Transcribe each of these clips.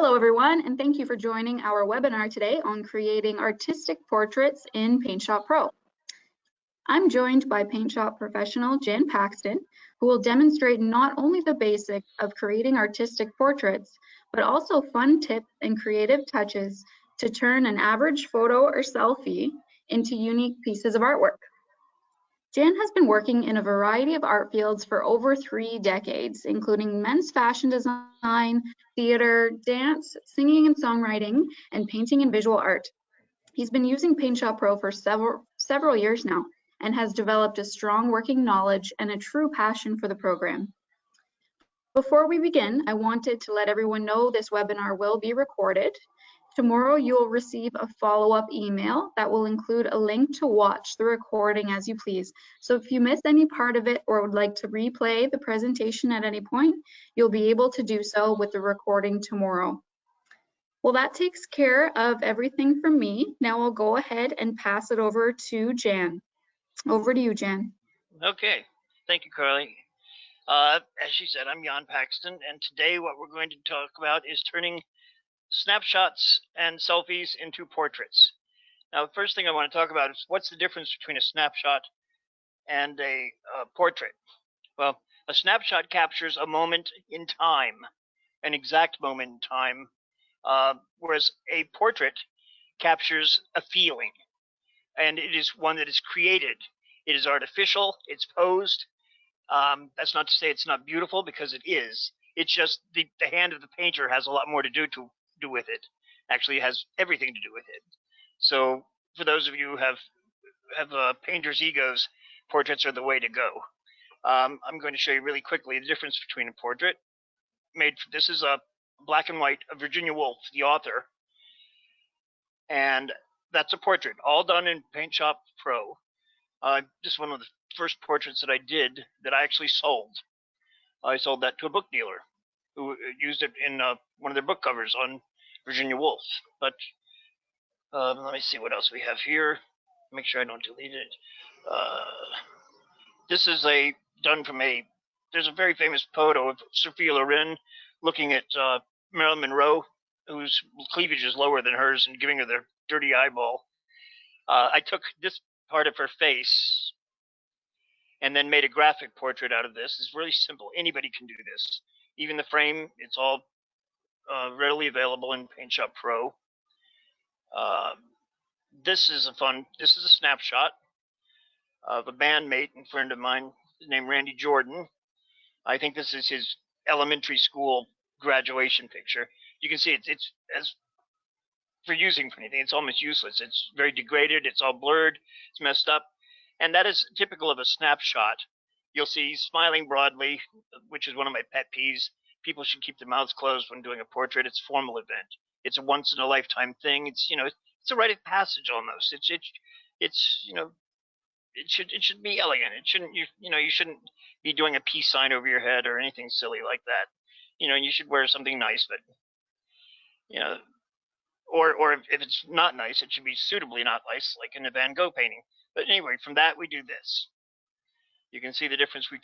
Hello everyone, and thank you for joining our webinar today on creating artistic portraits in PaintShop Pro. I'm joined by PaintShop Professional Jann Paxton, who will demonstrate not only the basics of creating artistic portraits, but also fun tips and creative touches to turn an average photo or selfie into unique pieces of artwork. Jann has been working in a variety of art fields for over 3 decades, including men's fashion design, theater, dance, singing and songwriting, and painting and visual art. He's been using PaintShop Pro for several years now and has developed a strong working knowledge and a true passion for the program. Before we begin, I wanted to let everyone know this webinar will be recorded. Tomorrow you'll receive a follow-up email that will include a link to watch the recording as you please. So if you missed any part of it or would like to replay the presentation at any point, you'll be able to do so with the recording tomorrow. Well, that takes care of everything from me. Now I'll go ahead and pass it over to Jann. Over to you, Jann. Okay, thank you, Carly. As she said, I'm Jann Paxton, and today what we're going to talk about is turning snapshots and selfies into portraits. Now, the first thing I want to talk about is what's the difference between a snapshot and a portrait? Well, a snapshot captures a moment in time, an exact moment in time, whereas a portrait captures a feeling, and it is one that is created. It is artificial, it's posed. That's not to say it's not beautiful, because it is. It's just the hand of the painter has a lot more to do with it. Actually, it has everything to do with it. So for those of you who have painters' egos, portraits are the way to go. I'm going to show you really quickly the difference between a portrait. This is a black and white of Virginia Woolf, the author, and that's a portrait, all done in PaintShop Pro. Just one of the first portraits that I did that I actually sold. I sold that to a book dealer who used it in one of their book covers on Virginia Woolf. But let me see what else we have here. Make sure I don't delete it. This is done from there's a very famous photo of Sophia Loren looking at Marilyn Monroe, whose cleavage is lower than hers, and giving her the dirty eyeball. I took this part of her face and then made a graphic portrait out of this. It's really simple. Anybody can do this. Even the frame, it's all readily available in PaintShop Pro. This is a snapshot of a bandmate and friend of mine named Randy Jordan. I think this is his elementary school graduation picture. You can see it's as for using for anything, it's almost useless. It's very degraded, it's all blurred, it's messed up. And that is typical of a snapshot. You'll see smiling broadly, which is one of my pet peeves. People should keep their mouths closed when doing a portrait. It's a formal event. It's a once in a lifetime thing. It's it's a rite of passage almost. It should be elegant. It shouldn't you shouldn't be doing a peace sign over your head or anything silly like that. You should wear something nice, but or if it's not nice, it should be suitably not nice, like in a Van Gogh painting. But anyway, from that we do this. You can see the difference. We've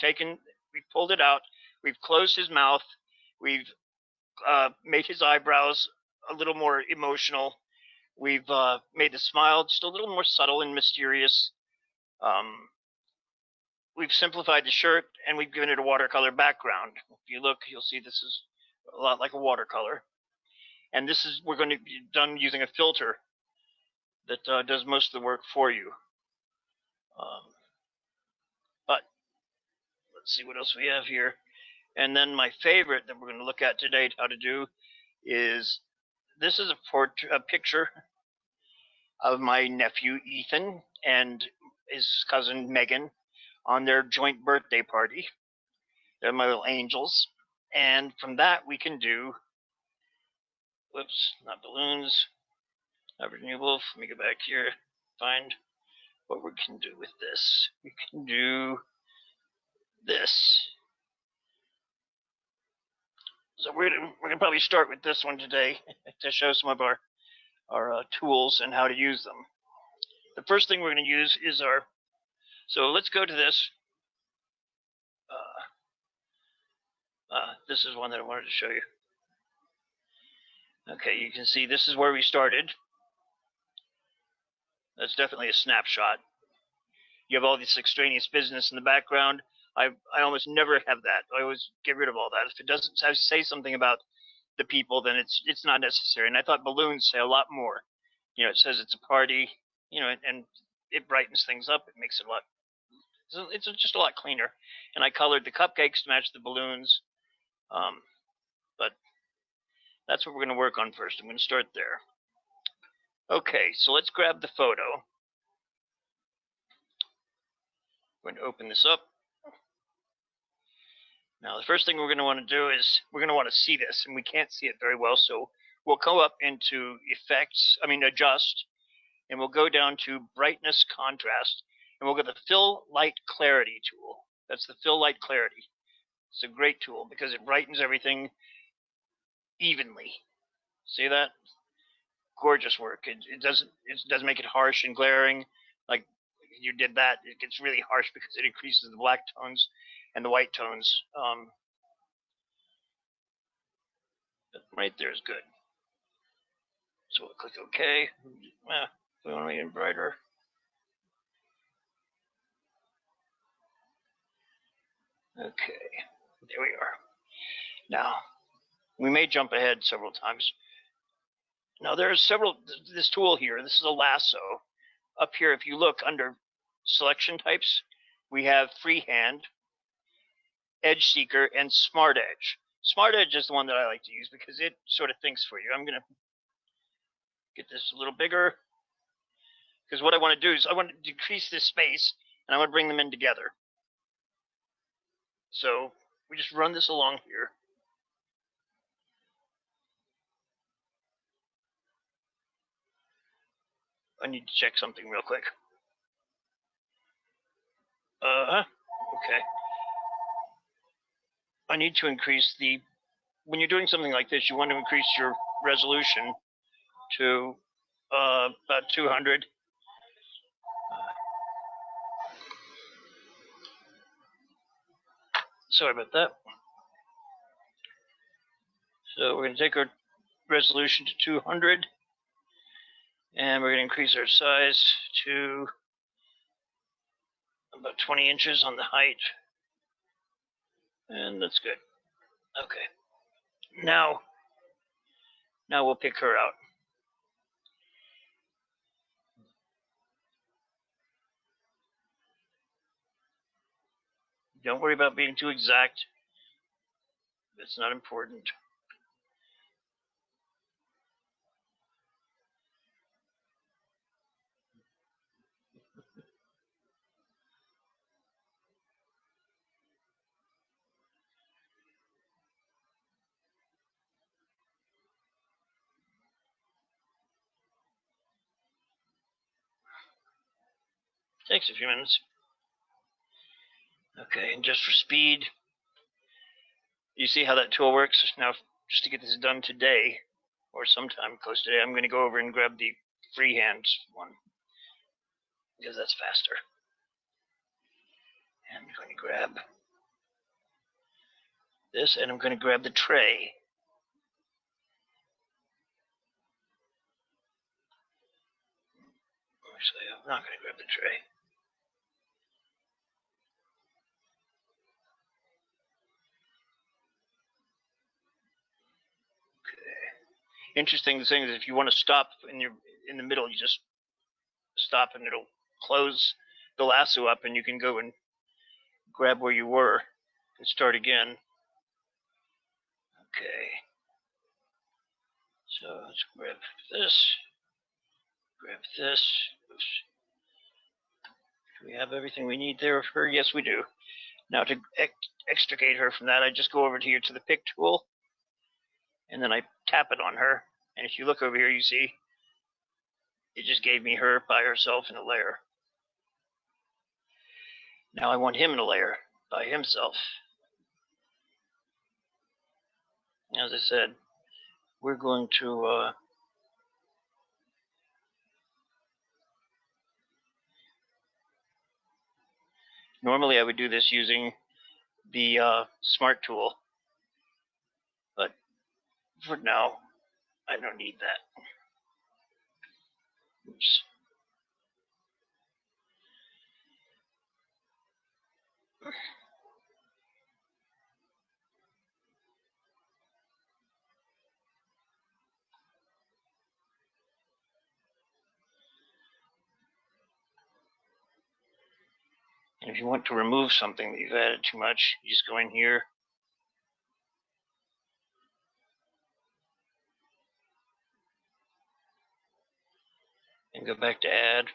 pulled it out, we've closed his mouth, we've made his eyebrows a little more emotional, we've made the smile just a little more subtle and mysterious. We've simplified the shirt, and we've given it a watercolor background. If you look, you'll see this is a lot like a watercolor. And we're going to be done using a filter that does most of the work for you. But let's see what else we have here. And then my favorite that we're going to look at today, how to do, is this is a picture of my nephew Ethan and his cousin Megan on their joint birthday party. They're my little angels. And from that we can do, whoops, not balloons, not Virginia Woolf. Let me go back here, find what we can do with this. We can do this. So we're gonna probably start with this one today to show some of our tools and how to use them. The first thing we're going to use is so let's go to this. This is one that I wanted to show you. Okay, you can see this is where we started. That's definitely a snapshot. You have all this extraneous business in the background. I almost never have that. I always get rid of all that. If it doesn't say something about the people, then it's not necessary. And I thought balloons say a lot more. You know, it says it's a party, you know, and it brightens things up. It makes it a lot, it's just a lot cleaner. And I colored the cupcakes to match the balloons. But that's what we're going to work on first. I'm going to start there. Okay, so let's grab the photo. I'm going to open this up. Now, the first thing we're going to want to do is we're going to want to see this, and we can't see it very well, so we'll go up into adjust, and we'll go down to brightness, contrast, and we'll go to the fill light clarity tool. That's the fill light clarity. It's a great tool because it brightens everything evenly. See that? Gorgeous work. It doesn't make it harsh and glaring. Like you did that, it gets really harsh because it increases the black tones and the white tones. Right there is good. So we'll click OK. We want to make it brighter. Okay, there we are. Now, we may jump ahead several times. Now there's this tool here, this is a lasso. Up here, if you look under selection types, we have freehand, edge seeker, and smart edge. Smart edge is the one that I like to use because it sort of thinks for you. I'm going to get this a little bigger because what I want to do is I want to decrease this space and I want to bring them in together. So we just run this along here. I need to check something real quick. Okay. I need to increase when you're doing something like this, you want to increase your resolution to about 200. Sorry about that. So we're going to take our resolution to 200, and we're going to increase our size to about 20 inches on the height, and that's good. Okay. Now we'll pick her out. Don't worry about being too exact. It's not important. Takes a few minutes. Okay, and just for speed, you see how that tool works? Now, just to get this done today, or sometime close today, I'm going to go over and grab the freehand one, because that's faster. And I'm going to grab this, and I'm going to grab the tray. Actually, I'm not going to grab the tray. Okay. Interesting thing is if you want to stop in the middle, you just stop and it'll close the lasso up, and you can go and grab where you were and start again. Okay. So let's grab this. Grab this. Oops. Do we have everything we need there for her? Yes, we do. Now to extricate her from that, I just go over here to the pick tool, and then I tap it on her. And if you look over here, you see it just gave me her by herself in a layer. Now I want him in a layer by himself. As I said, we're going to normally I would do this using the Smart Tool, but for now I don't need that. Oops. And if you want to remove something that you've added too much, you just go in here. And go back to add.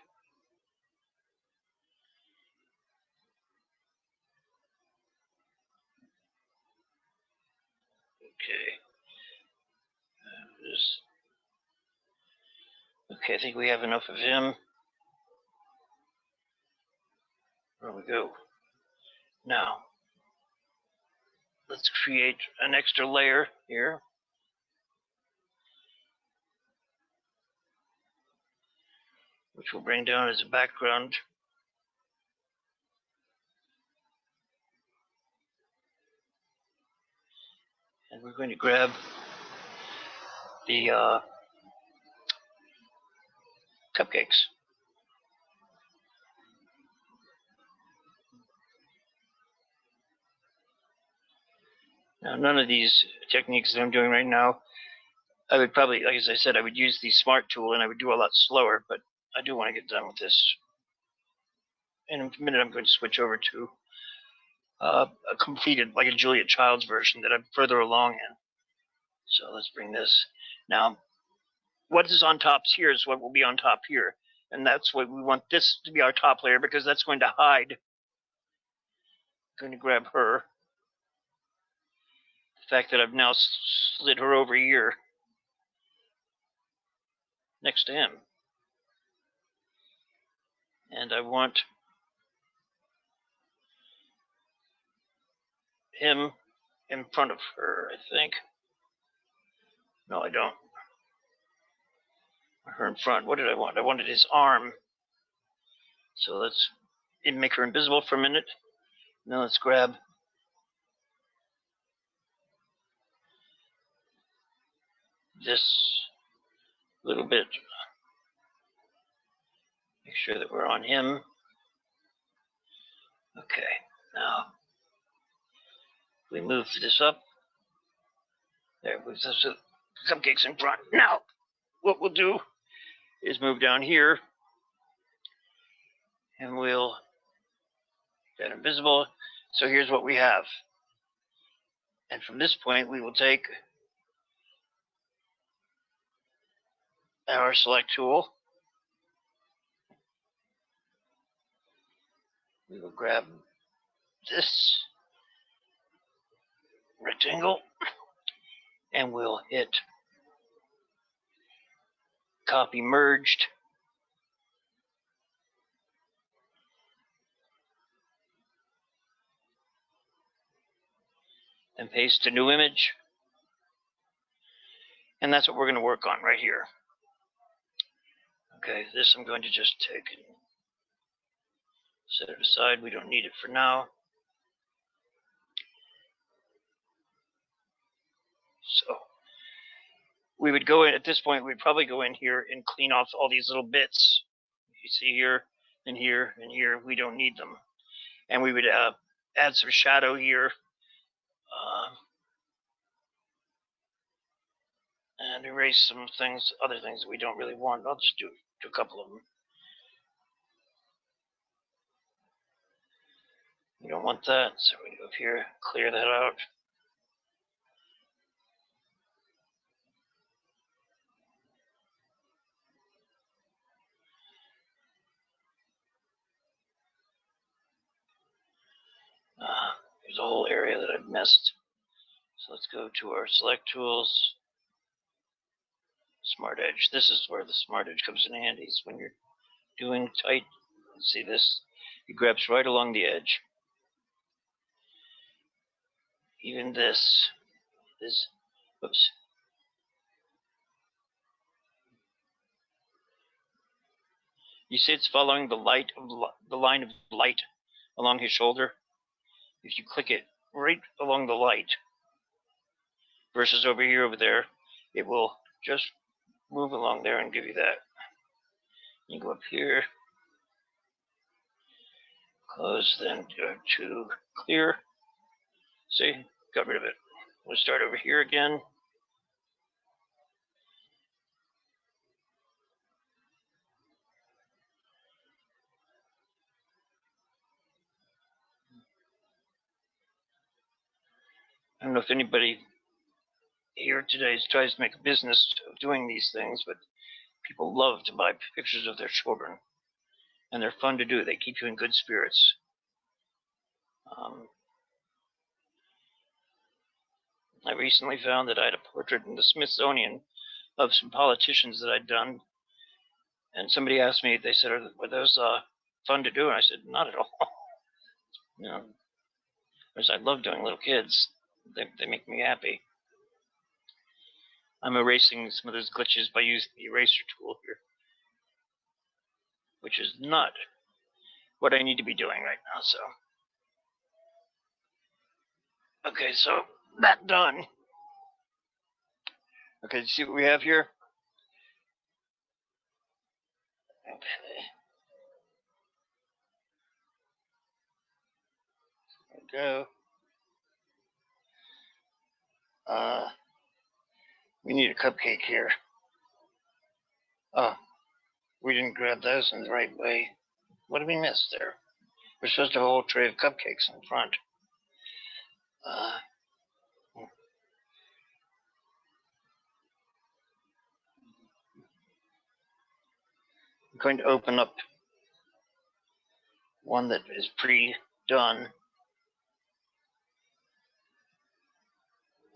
Okay. Okay, I think we have enough of him. There we go. Now, let's create an extra layer here. Which we'll bring down as a background. And we're going to grab the cupcakes. Now, none of these techniques that I'm doing right now, I would probably, like as I said, I would use the Smart Tool and I would do a lot slower, but I do want to get done with this. In a minute, I'm going to switch over to a completed, like a Julia Child's version that I'm further along in. So let's bring this. Now, what is on top here is what will be on top here. And that's what we want this to be our top layer because that's going to hide. I'm going to grab her. The fact that I've now slid her over here next to him. And I want him in front of her, I think. No, I don't. Her in front. What did I want? I wanted his arm. So let's make her invisible for a minute. Now let's grab this little bit. Make sure that we're on him. Okay, now we move this up. There, moves us the cupcakes in front. Now, what we'll do is move down here, and we'll get invisible. So here's what we have. And from this point, we will take our select tool. We will grab this rectangle, and we'll hit copy merged. And paste a new image. And that's what we're going to work on right here. Okay, this I'm going to just take and set it aside. We don't need it for now. So we would go in, at this point, we'd probably go in here and clean off all these little bits. You see here, and here, and here. We don't need them. And we would add some shadow here. And erase some things, other things that we don't really want. I'll just do a couple of them. We don't want that, so we go up here, clear that out. There's a whole area that I've missed. So let's go to our select tools. Smart edge. This is where the smart edge comes in handy. It's when you're doing tight. See this? It grabs right along the edge. Even this is, oops. You see it's following the light of the line of light along his shoulder. If you click it right along the light versus over here, over there, it will just move along there and give you that. You go up here, close, then go to clear. See, got rid of it. We'll start over here again. I don't know if anybody here today tries to make a business of doing these things, but people love to buy pictures of their children, and they're fun to do. They keep you in good spirits. I recently found that I had a portrait in the Smithsonian of some politicians that I'd done, and somebody asked me, they said, were those fun to do? And I said, not at all. You know, because I love doing little kids. They make me happy. I'm erasing some of those glitches by using the eraser tool here, which is not what I need to be doing right now. So, okay, so that done. Okay, see what we have here? Okay. There we go. We need a cupcake here. Oh, we didn't grab those in the right way. What did we miss there? We're supposed to have a whole tray of cupcakes in front. I'm going to open up one that is pre-done.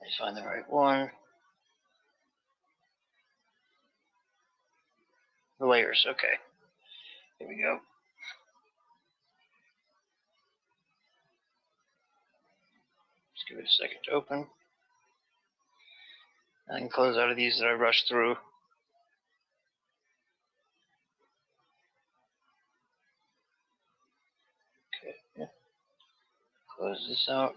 Let's find the right one. The layers, okay. Here we go. Let's give it a second to open. I can close out of these that I rushed through. Okay, yeah. Close this out.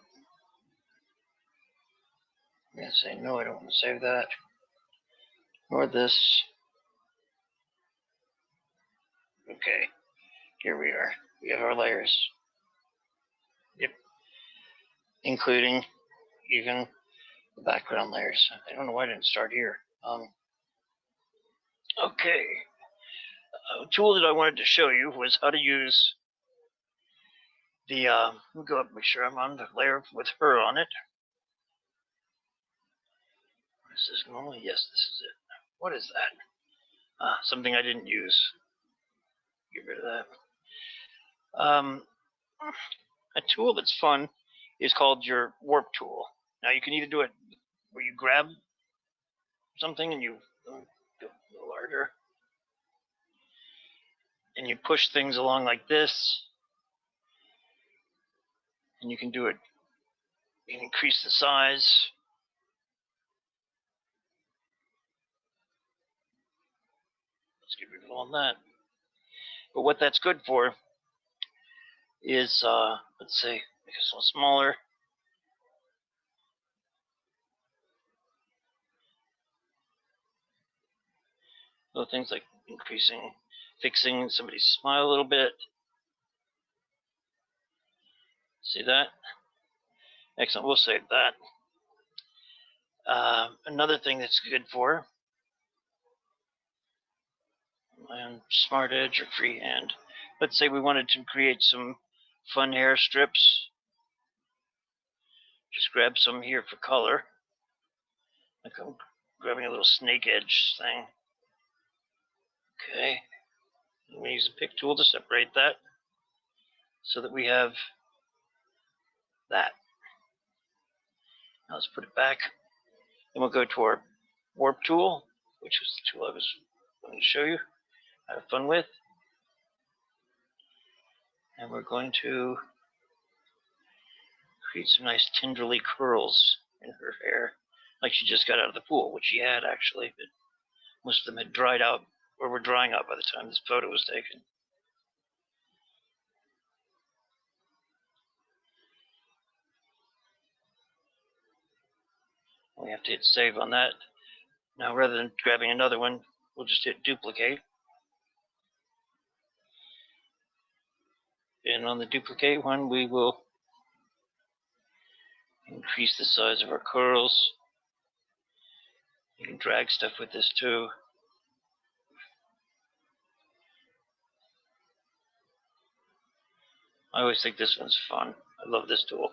I'm going to say no, I don't want to save that. Nor this. Okay, here we are. We have our layers. Yep. Including even the background layers. I don't know why I didn't start here. Okay. A tool that I wanted to show you was how to use the, let me go up and make sure I'm on the layer with her on it. What is this normally? Yes, this is it. What is that? Something I didn't use. Get rid of that. A tool that's fun is called your warp tool. Now you can either do it where you grab something and you go a little harder, and you push things along like this, and you can do it. You can increase the size. Let's get rid of all that. But what that's good for is, let's say, make it a little smaller. Little things like increasing, fixing somebody's smile a little bit. See that? Excellent, we'll save that. Another thing that's good for my own Smart Edge or freehand. Let's say we wanted to create some fun hair strips. Just grab some here for color. Like I'm grabbing a little snake edge thing. Okay. I'm going to use a pick tool to separate that so that we have that. Now let's put it back. Then we'll go to our warp tool, which was the tool I was going to show you how to have fun with. And we're going to create some nice tenderly curls in her hair, like she just got out of the pool, which she had actually, but most of them had dried out or were drying out by the time this photo was taken. We have to hit save on that. Now, rather than grabbing another one, we'll just hit duplicate. And on the duplicate one, we will increase the size of our curls. You can drag stuff with this too. I always think this one's fun. I love this tool.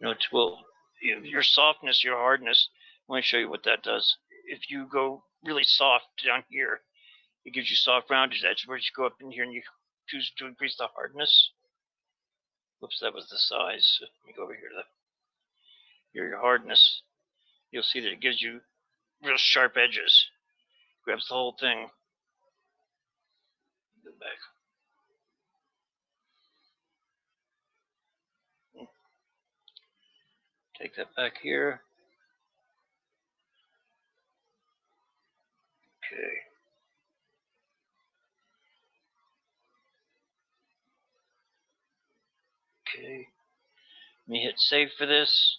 You know, it will, your softness, your hardness, let me show you what that does. If you go really soft down here, it gives you soft rounded edge. Where you go up in here and you choose to increase the hardness. Whoops, that was the size. Let me go over here to your hardness. You'll see that it gives you real sharp edges. Grabs the whole thing. Go back. Take that back here. Okay. Okay. Let me hit save for this.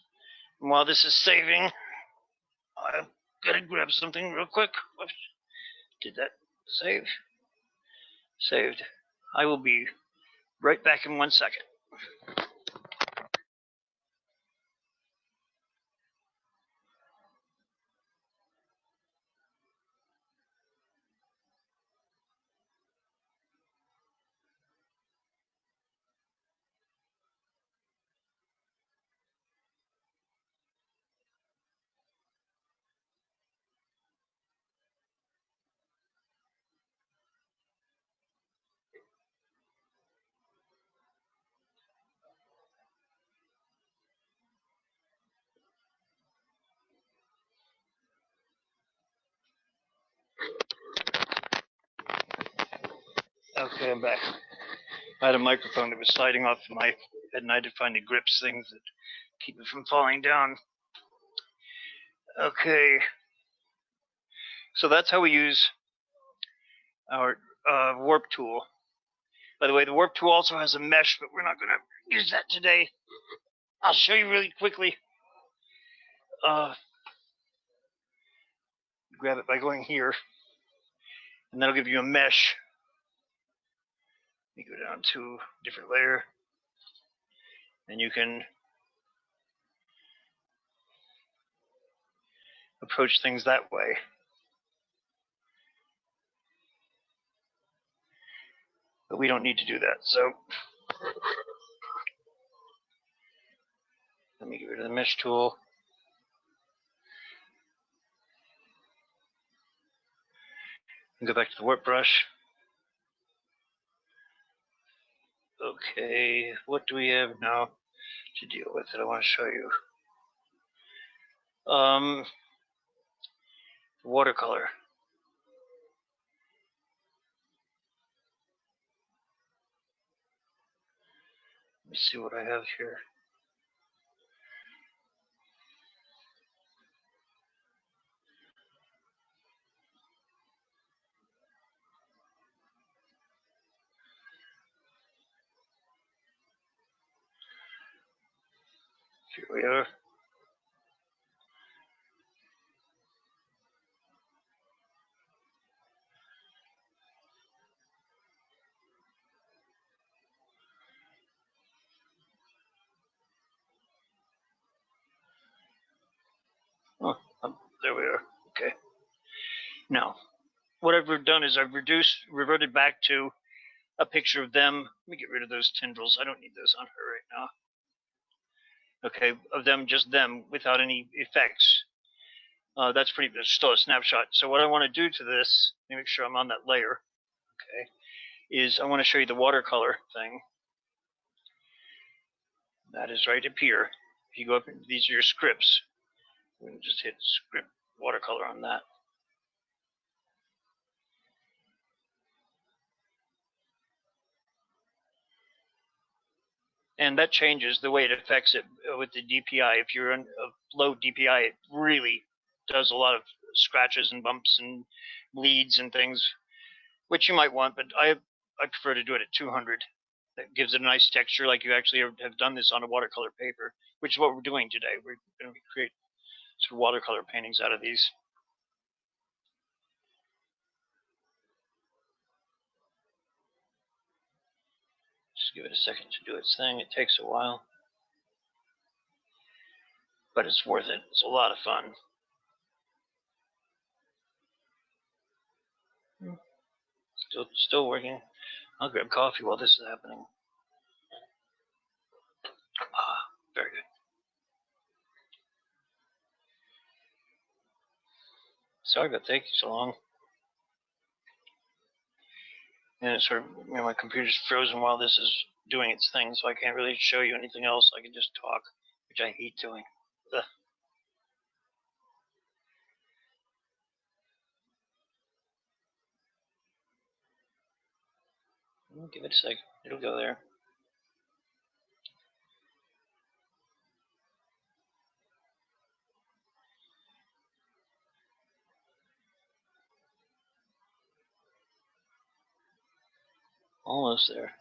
And while this is saving, I'm gonna grab something real quick. Whoops. Did that save? Saved. I will be right back in 1 second. Okay, I'm back. I had a microphone that was sliding off my head, and I had to find the grips things that keep it from falling down. Okay, so that's how we use our warp tool. By the way, the warp tool also has a mesh, but we're not going to use that today. I'll show you really quickly. Grab it by going here, and that'll give you a mesh. You go down to a different layer, and you can approach things that way. But we don't need to do that, so let me get rid of the mesh tool. And go back to the warp brush. Okay, what do we have now to deal with that I want to show you? Watercolor. Let me see what I have here. Here we are. Oh, there we are. Okay. Now, what I've done is I've reverted back to a picture of them. Let me get rid of those tendrils. I don't need those on her right now. Okay, of them, just them, without any effects. That's still a snapshot. So what I want to do to this, let me make sure I'm on that layer, okay, is I want to show you the watercolor thing. That is right up here. If you go up, these are your scripts. We can just hit script watercolor on that. And that changes the way it affects it with the DPI. If you're in a low DPI, it really does a lot of scratches and bumps and bleeds and things, which you might want. But I prefer to do it at 200. That gives it a nice texture, like you actually have done this on a watercolor paper, which is what we're doing today. We're going to create sort of watercolor paintings out of these. Just give it a second to do its thing. It takes a while, but it's worth it. It's a lot of fun. Still working. I'll grab coffee while this is happening. Very good. Sorry about taking so long. And it's sort of, my computer's frozen while this is doing its thing, so I can't really show you anything else. I can just talk, which I hate doing. Ugh. Give it a sec. It'll go there. Almost there.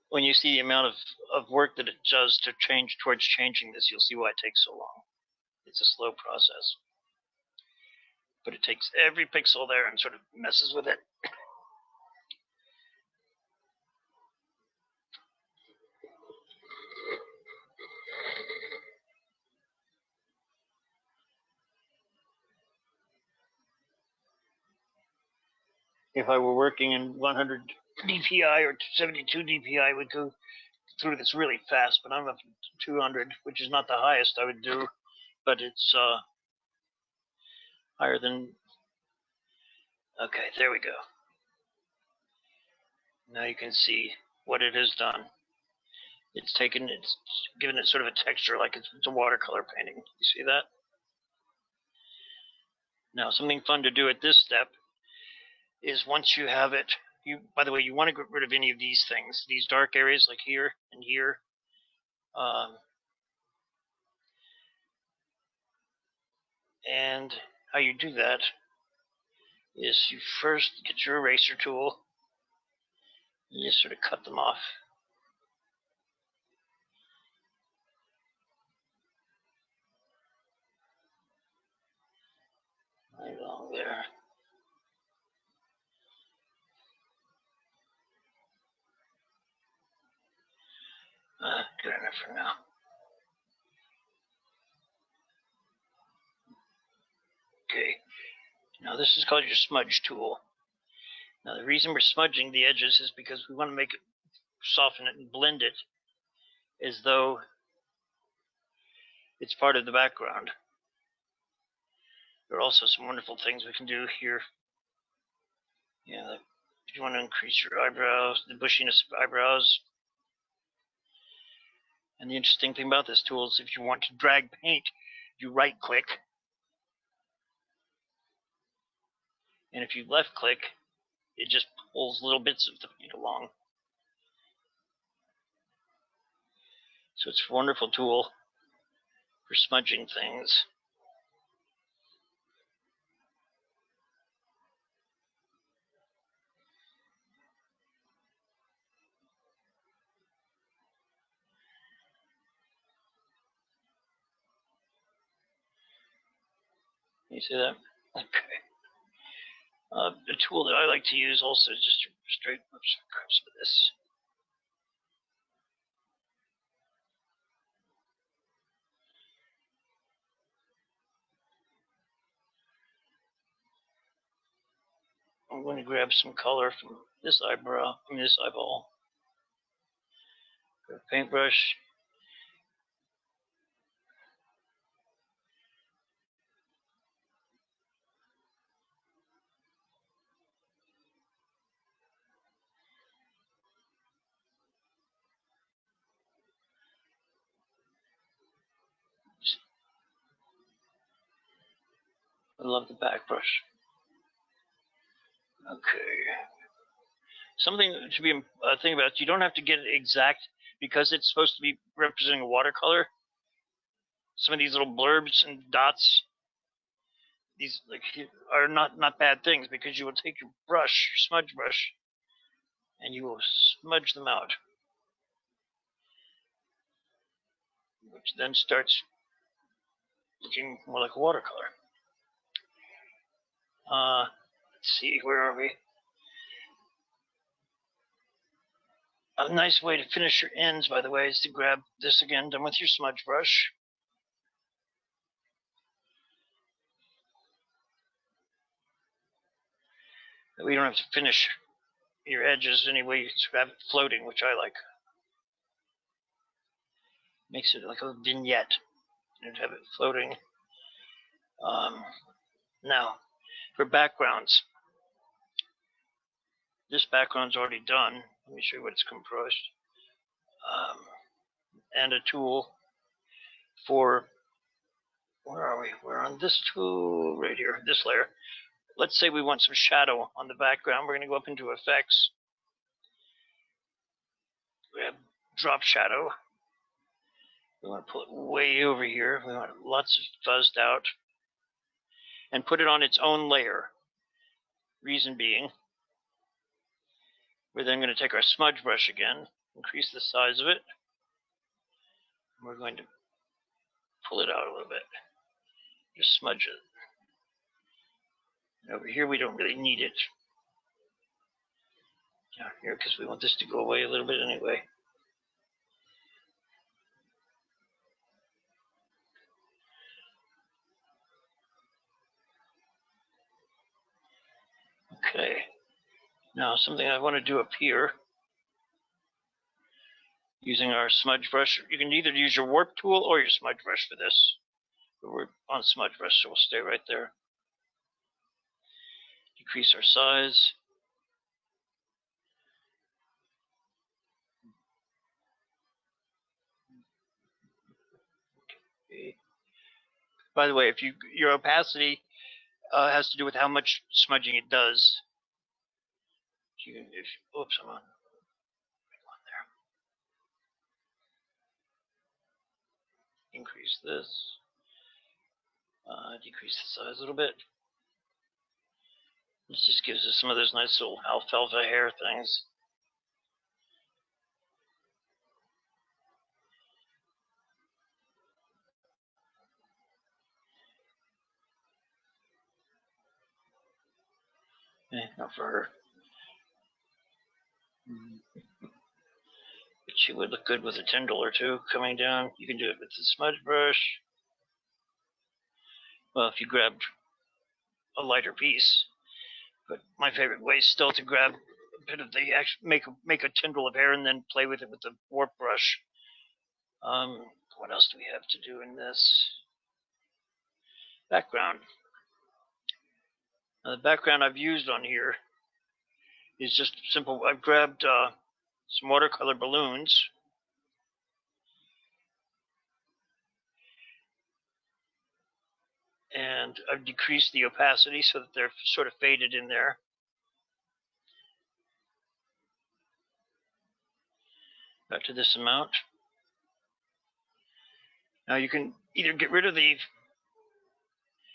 When you see the amount of work that it does to change towards changing this, you'll see why it takes so long. It's a slow process. But it takes every pixel there and sort of messes with it. If I were working in 100 DPI or 72 DPI, I would go through this really fast, but I'm up to 200, which is not the highest I would do, but it's higher than. Okay, there we go. Now you can see what it has done. It's given it sort of a texture like it's a watercolor painting. You see that? Now, something fun to do at this step is once you have it, by the way, you want to get rid of any of these things, these dark areas like here and here. And how you do that is you first get your eraser tool and you just sort of cut them off. Right along there. Good enough for now. Okay, now this is called your smudge tool. Now the reason we're smudging the edges is because we want to make it, soften it and blend it as though it's part of the background. There are also some wonderful things we can do here. Yeah, like if you want to increase your eyebrows, the bushiness of eyebrows. And the interesting thing about this tool is if you want to drag paint, you right click. And if you left click, it just pulls little bits of the paint along. So it's a wonderful tool for smudging things. You see that? Okay. The tool that I like to use also is just straight across with this. I'm going to grab some color from this eyebrow, this eyeball. Grab a paintbrush. I love the back brush. Okay. Something to be think about, you don't have to get it exact because it's supposed to be representing a watercolor. Some of these little blurbs and dots, these are not bad things because you will take your brush, your smudge brush, and you will smudge them out, which then starts looking more like a watercolor. Let's see, where are we? A nice way to finish your ends, by the way, is to grab this again, done with your smudge brush. We don't have to finish your edges anyway, you just have it floating, which I like. Makes it like a vignette, and have it floating. Now, for backgrounds, this background's already done. Let me show you what it's comprised. And a tool for, where are we? We're on this tool right here, this layer. Let's say we want some shadow on the background. We're going to go up into Effects, grab Drop Shadow. We want to pull it way over here. We want lots of fuzzed out, and put it on its own layer. Reason being, we're then going to take our smudge brush again, increase the size of it. We're going to pull it out a little bit. Just smudge it. And over here, we don't really need it. Down here, because we want this to go away a little bit anyway. Okay. Now, something I want to do up here, using our smudge brush. You can either use your warp tool or your smudge brush for this. But we're on smudge brush, so we'll stay right there. Decrease our size. Okay. By the way, if your opacity has to do with how much smudging it does. Oops, I'm on. There. Increase this. Decrease the size a little bit. This just gives us some of those nice little alfalfa hair things. Not for her. But she would look good with a tendril or two coming down. You can do it with the smudge brush. Well, if you grabbed a lighter piece. But my favorite way is still to grab a bit of the, make a tendril of hair and then play with it with the warp brush. What else do we have to do in this? Background. Now, the background I've used on here is just simple. I've grabbed some watercolor balloons. And I've decreased the opacity so that they're sort of faded in there. About to this amount. Now you can either get rid of the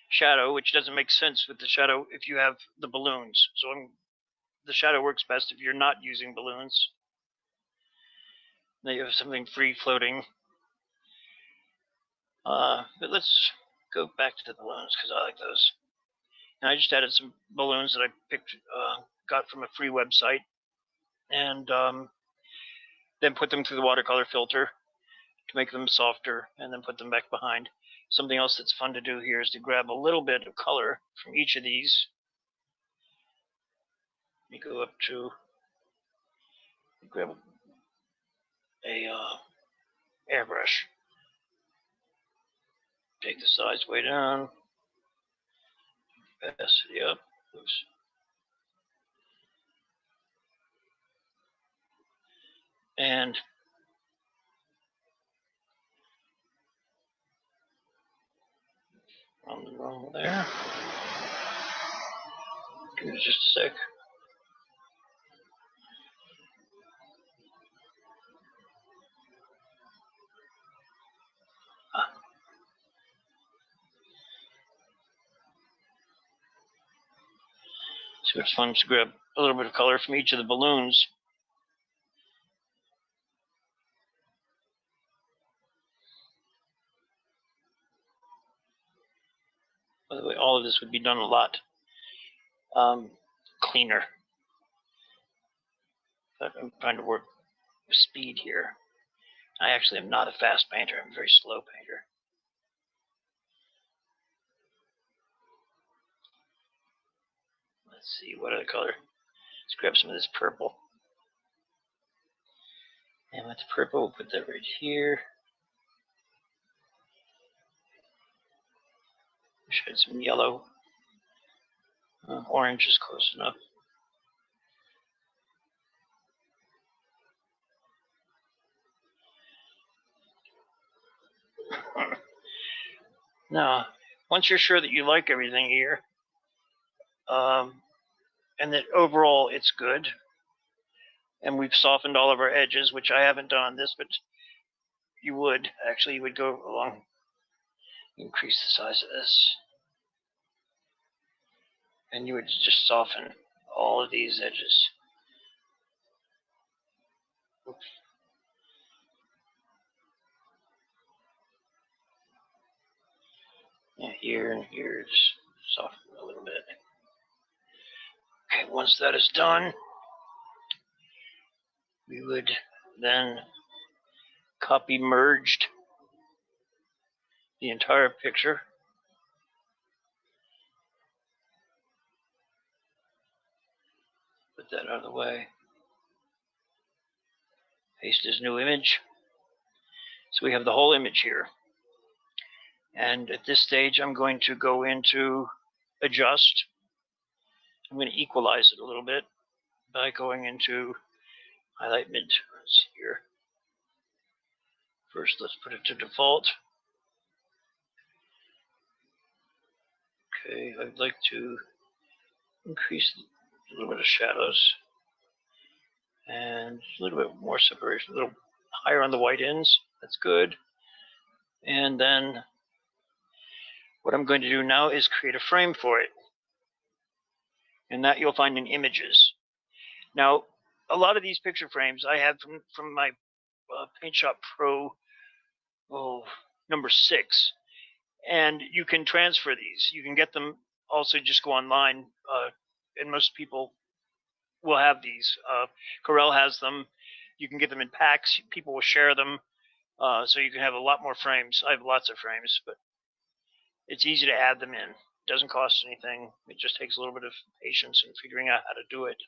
shadow, which doesn't make sense with the shadow if you have the balloons. So the shadow works best if you're not using balloons. Now you have something free floating. But let's go back to the balloons because I like those. And I just added some balloons that I got from a free website, and then put them through the watercolor filter to make them softer, and then put them back behind. Something else that's fun to do here is to grab a little bit of color from each of these. Let me go up to grab a airbrush. Take the size way down. Opacity up. Oops. And on the normal there. Give me just a sec. So it's fun to grab a little bit of color from each of the balloons this would be done a lot cleaner. But I'm trying to work with speed here. I actually am not a fast painter. I'm a very slow painter. Let's see, what other color? Let's grab some of this purple. And with the purple, we'll put that right here. Shed some yellow. Orange is close enough. Now, once you're sure that you like everything here, and that overall it's good, and we've softened all of our edges, which I haven't done on this, but you would go along, increase the size of this, and you would just soften all of these edges. Oops. Yeah, here and here, just soften a little bit. Okay, once that is done, we would then copy merged the entire picture. Put that out of the way. Paste his new image. So we have the whole image here. And at this stage, I'm going to go into adjust. I'm going to equalize it a little bit by going into highlight mid tones here. First, let's put it to default. Okay, I'd like to increase a little bit of shadows and a little bit more separation, a little higher on the white ends. That's good. And then what I'm going to do now is create a frame for it. And that you'll find in images. Now, a lot of these picture frames I have from my PaintShop Pro number 6. And you can transfer these. You can get them also, just go online, and most people will have these. Corel has them. You can get them in packs. People will share them. So you can have a lot more frames. I have lots of frames, but it's easy to add them in. It doesn't cost anything. It just takes a little bit of patience in figuring out how to do it.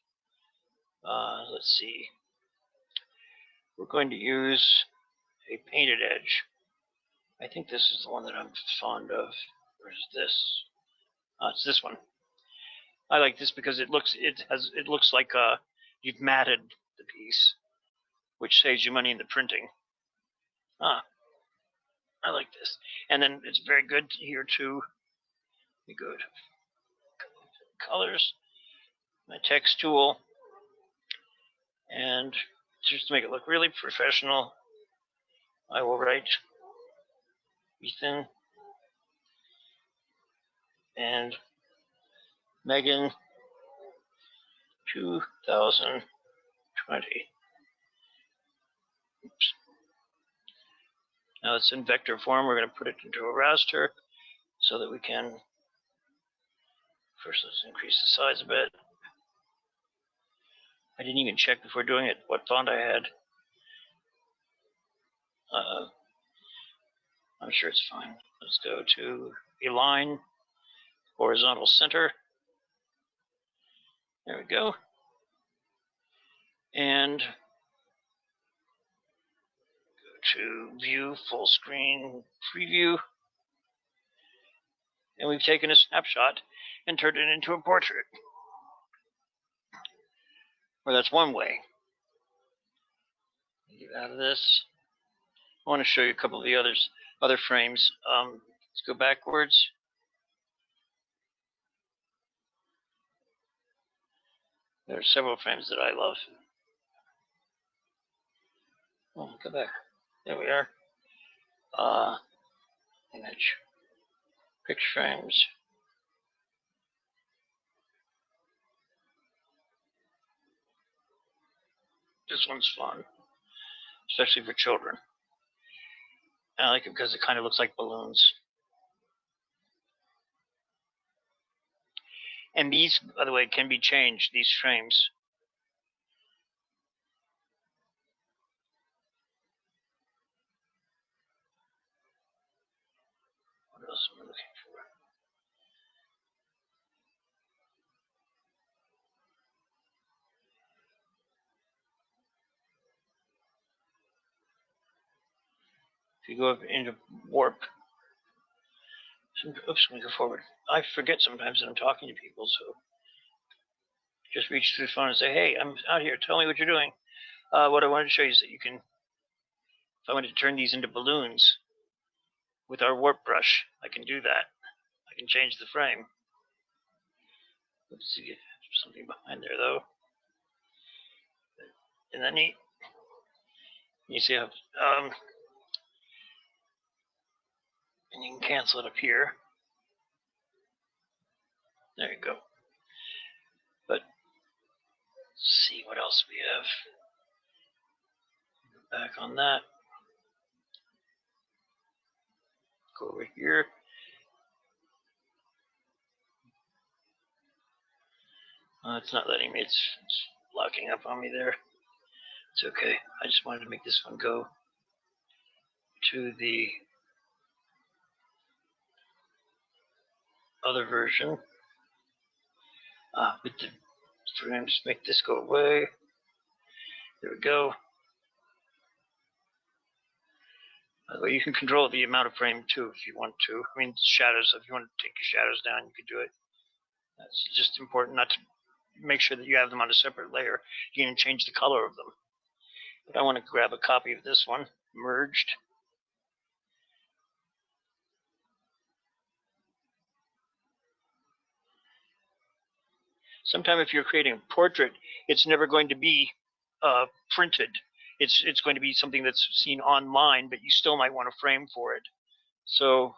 Let's see. We're going to use a painted edge. I think this is the one that I'm fond of. Or is this? It's this one. I like this because it looks like you've matted the piece, which saves you money in the printing. I like this. And then it's very good here too. Be good. Colors, my text tool, and just to make it look really professional, I will write Ethan and Megan 2020. Oops. Now it's in vector form. We're going to put it into a raster so that we can, first let's increase the size a bit. I didn't even check before doing it what font I had. I'm sure it's fine. Let's go to Align, Horizontal Center. There we go. And go to View, Full Screen, Preview. And we've taken a snapshot and turned it into a portrait. Or that's one way. Get out of this. I want to show you a couple of the other frames. Let's go backwards. There are several frames that I love. Oh, go back. There we are. Image. Picture frames. This one's fun, especially for children. I like it because it kind of looks like balloons. And these, by the way, can be changed, these frames. What else am I looking for? If you go up into warp, oops, let me go forward. I forget sometimes that I'm talking to people, so just reach through the phone and say, hey, I'm out here, tell me what you're doing. What I wanted to show you is that you can, if I wanted to turn these into balloons with our warp brush, I can do that. I can change the frame. Let's see, there's something behind there though. Isn't that neat? You see how, and you can cancel it up here. There you go. But let's see what else we have. Back on that. Go over here. It's not letting me, it's locking up on me there. It's okay. I just wanted to make this one go to the other version. With the frames, make this go away. There we go. By the way, you can control the amount of frame too if you want to. I mean, shadows, if you want to take your shadows down, you can do it. That's just important not to make sure that you have them on a separate layer. You can change the color of them. But I want to grab a copy of this one, merged. Sometimes if you're creating a portrait, it's never going to be printed. It's going to be something that's seen online, but you still might want a frame for it. So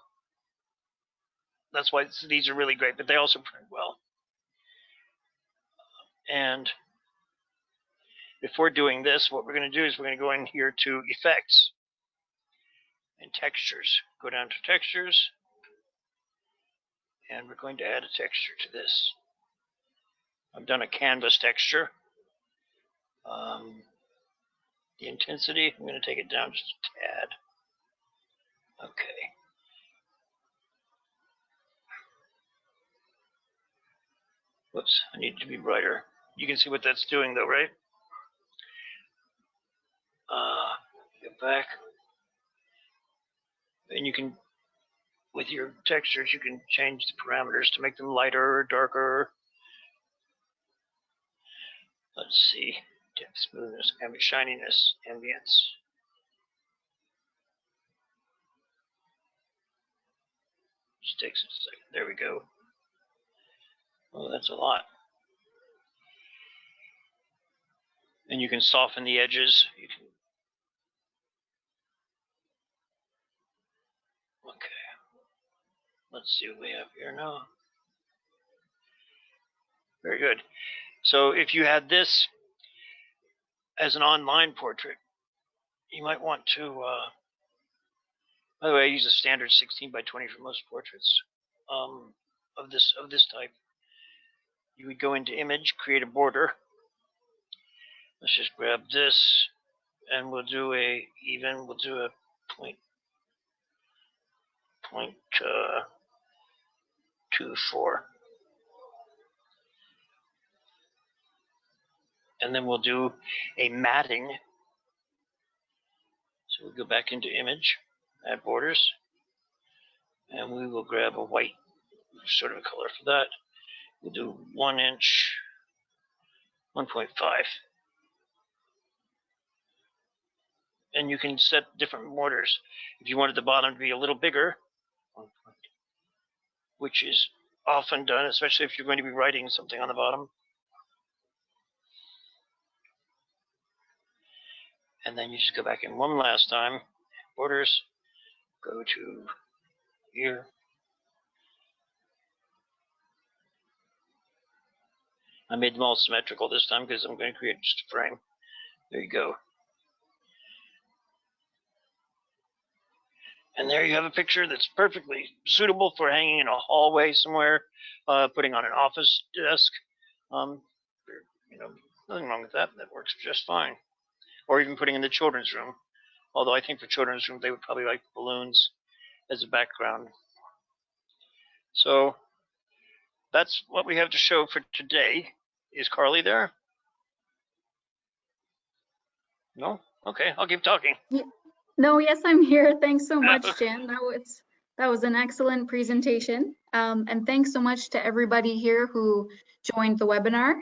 that's why these are really great, but they also print well. And before doing this, what we're going to do is we're going to go in here to Effects and Textures. Go down to Textures, and we're going to add a texture to this. I've done a canvas texture. The intensity, I'm going to take it down just a tad. Okay. Whoops, I need it to be brighter. You can see what that's doing though, right? Get back. And you can, with your textures, you can change the parameters to make them lighter or darker. Let's see, depth, smoothness, shininess, ambience. Just takes a second. There we go. Oh, that's a lot. And you can soften the edges. You can. Okay. Let's see what we have here now. Very good. So if you had this as an online portrait, you might want to, by the way, I use a standard 16 by 20 for most portraits of this type. You would go into Image, create a border. Let's just grab this, and we'll do a point 0.24. And then we'll do a matting. So we'll go back into Image, add borders, and we will grab a white sort of a color for that. We'll do 1 inch, 1.5. And you can set different borders. If you wanted the bottom to be a little bigger, which is often done, especially if you're going to be writing something on the bottom. And then you just go back in one last time, borders, go to here. I made them all symmetrical this time because I'm going to create just a frame. There you go. And there you have a picture that's perfectly suitable for hanging in a hallway somewhere, putting on an office desk. You know, nothing wrong with that. That works just fine. Or even putting in the children's room. Although I think for children's room, they would probably like balloons as a background. So that's what we have to show for today. Is Carly there? No? Okay, I'll keep talking. Yeah. No, yes, I'm here. Thanks so much, Jan. That was an excellent presentation. And thanks so much to everybody here who joined the webinar.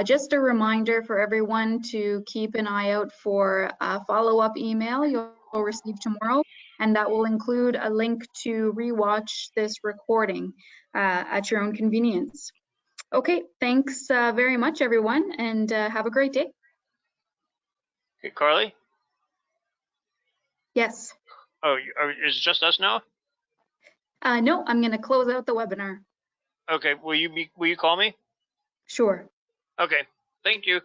Just a reminder for everyone to keep an eye out for a follow-up email you'll receive tomorrow, and that will include a link to rewatch this recording at your own convenience. Okay, thanks very much, everyone, and have a great day. Hey, Carly? Yes. Oh, is it just us now? No, I'm going to close out the webinar. Okay, will you call me? Sure. Okay, thank you.